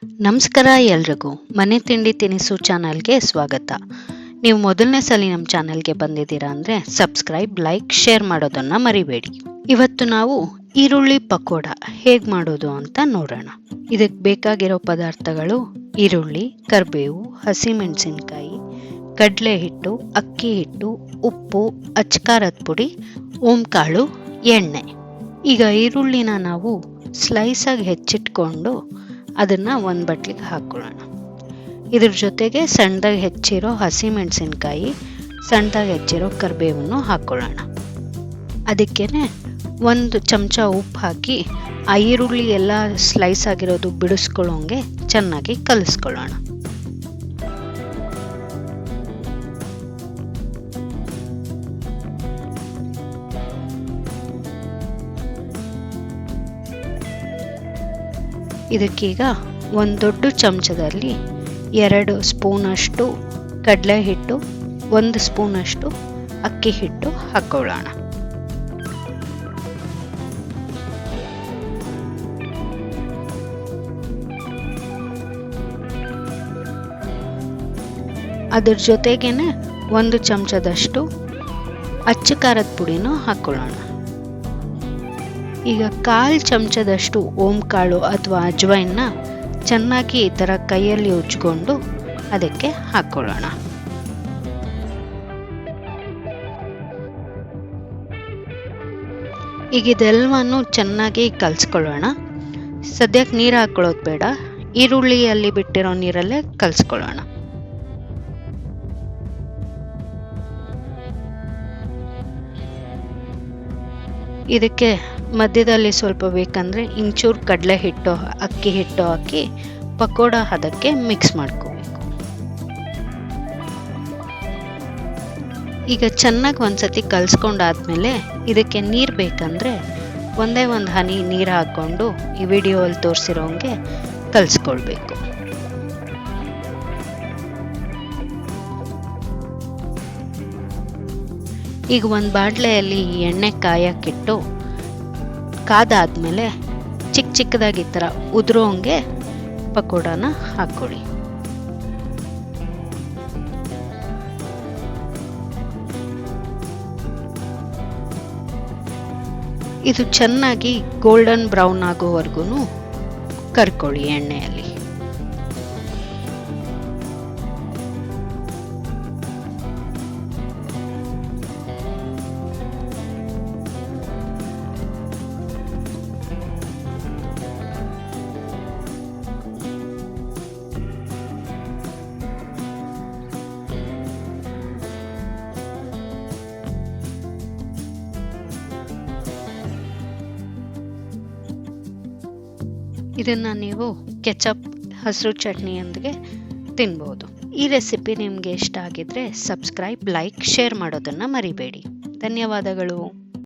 ನಮಸ್ಕಾರ ಎಲ್ರಿಗೂ ಮನೆ ತಿಂಡಿ ತಿನಿಸು ಚಾನಲ್ಗೆ ಸ್ವಾಗತ. ನೀವು ಮೊದಲನೇ ಸಲ ನಮ್ಮ ಚಾನಲ್ಗೆ ಬಂದಿದ್ದೀರಾ ಅಂದರೆ ಸಬ್ಸ್ಕ್ರೈಬ್, ಲೈಕ್, ಶೇರ್ ಮಾಡೋದನ್ನು ಮರಿಬೇಡಿ. ಇವತ್ತು ನಾವು ಈರುಳ್ಳಿ ಪಕೋಡ ಹೇಗೆ ಮಾಡೋದು ಅಂತ ನೋಡೋಣ. ಇದಕ್ಕೆ ಬೇಕಾಗಿರೋ ಪದಾರ್ಥಗಳು ಈರುಳ್ಳಿ, ಕರಿಬೇವು, ಹಸಿಮೆಣಸಿನಕಾಯಿ, ಕಡಲೆ ಹಿಟ್ಟು, ಅಕ್ಕಿ ಹಿಟ್ಟು, ಉಪ್ಪು, ಅಚ್ಕಾರದ ಪುಡಿ, ಓಂಕಾಳು, ಎಣ್ಣೆ. ಈಗ ಈರುಳ್ಳಿನ ನಾವು ಸ್ಲೈಸಾಗಿ ಹೆಚ್ಚಿಟ್ಕೊಂಡು ಅದನ್ನು ಒಂದು ಬಟ್ಲಿಗೆ ಹಾಕ್ಕೊಳ್ಳೋಣ. ಇದ್ರ ಜೊತೆಗೆ ಸಣ್ಣದಾಗಿ ಹೆಚ್ಚಿರೋ ಹಸಿಮೆಣಸಿನಕಾಯಿ, ಸಣ್ಣದಾಗಿ ಹೆಚ್ಚಿರೋ ಕರಿಬೇವನ್ನು ಹಾಕ್ಕೊಳ್ಳೋಣ. ಅದಕ್ಕೇ ಒಂದು ಚಮಚ ಉಪ್ಪು ಹಾಕಿ ಆ ಈರುಳ್ಳಿ ಎಲ್ಲ ಸ್ಲೈಸ್ ಆಗಿರೋದು ಬಿಡಿಸ್ಕೊಳ್ಳೋಂಗೆ ಚೆನ್ನಾಗಿ ಕಲಿಸ್ಕೊಳ್ಳೋಣ. ಇದಕ್ಕೀಗ ಒಂದು ದೊಡ್ಡ ಚಮಚದಲ್ಲಿ 2 ಸ್ಪೂನಷ್ಟು ಕಡಲೆ ಹಿಟ್ಟು, 1 ಸ್ಪೂನಷ್ಟು ಅಕ್ಕಿ ಹಿಟ್ಟು ಹಾಕ್ಕೊಳ್ಳೋಣ. ಅದ್ರ ಜೊತೆಗೇನೆ 1 ಚಮಚದಷ್ಟು ಅಚ್ಚ ಖಾರದ ಪುಡಿನೂ ಹಾಕ್ಕೊಳ್ಳೋಣ. ಈಗ 1/4 ಚಮಚದಷ್ಟು ಓಂಕಾಳು ಅಥವಾ ಅಜ್ವೈನ್ನ ಚೆನ್ನಾಗಿ ಈ ಥರ ಕೈಯಲ್ಲಿ ಉಜ್ಕೊಂಡು ಅದಕ್ಕೆ ಹಾಕ್ಕೊಳ್ಳೋಣ. ಈಗ ಇದೆಲ್ಲವನ್ನು ಚೆನ್ನಾಗಿ ಕಲಿಸ್ಕೊಳ್ಳೋಣ. ಸದ್ಯಕ್ಕೆ ನೀರು ಹಾಕ್ಕೊಳ್ಳೋದು ಬೇಡ, ಈರುಳ್ಳಿಯಲ್ಲಿ ಬಿಟ್ಟಿರೋ ನೀರಲ್ಲೇ ಕಲಿಸ್ಕೊಳ್ಳೋಣ. ಇದಕ್ಕೆ ಮಧ್ಯದಲ್ಲಿ ಸ್ವಲ್ಪ ಬೇಕಂದರೆ ಇಂಚೂರು ಕಡಲೆ ಹಿಟ್ಟು, ಅಕ್ಕಿ ಹಿಟ್ಟು ಹಾಕಿ ಪಕೋಡ ಹದಕ್ಕೆ ಮಿಕ್ಸ್ ಮಾಡ್ಕೋಬೇಕು. ಈಗ ಚೆನ್ನಾಗಿ ಒಂದ್ಸತಿ ಕಲಿಸ್ಕೊಂಡಾದ್ಮೇಲೆ ಇದಕ್ಕೆ ನೀರು ಬೇಕಂದರೆ ಒಂದೇ ಒಂದು ಹನಿ ನೀರು ಹಾಕ್ಕೊಂಡು ಈ ವಿಡಿಯೋಲ್ಲಿ ತೋರಿಸಿರೋಂಗೆ ಕಲಿಸ್ಕೊಳ್ಬೇಕು. ಈಗ ಒಂದು ಬಾಣಲೆಯಲ್ಲಿ ಎಣ್ಣೆ ಕಾಯಕ್ಕಿಟ್ಟು ಕಾದಾದ್ಮೇಲೆ ಚಿಕ್ಕ ಚಿಕ್ಕದಾಗಿ ಈ ಥರ ಉದುರೋಂಗೆ ಪಕೋಡನ ಹಾಕ್ಕೊಳ್ಳಿ. ಇದು ಚೆನ್ನಾಗಿ ಗೋಲ್ಡನ್ ಬ್ರೌನ್ ಆಗೋವರೆಗೂ ಕರ್ಕೊಳ್ಳಿ ಎಣ್ಣೆಯಲ್ಲಿ. ಇದನ್ನ ನೀವು ಕೆಚಪ್, ಹಸಿರು ಚಟ್ನಿಯೊಂದಿಗೆ ತಿನ್ಬೋದು. ಈ ರೆಸಿಪಿ ನಿಮಗೆ ಇಷ್ಟ ಆಗಿದ್ರೆ ಸಬ್ಸ್ಕ್ರೈಬ್, ಲೈಕ್, ಶೇರ್ ಮಾಡೋದನ್ನು ಮರಿಬೇಡಿ. ಧನ್ಯವಾದಗಳು.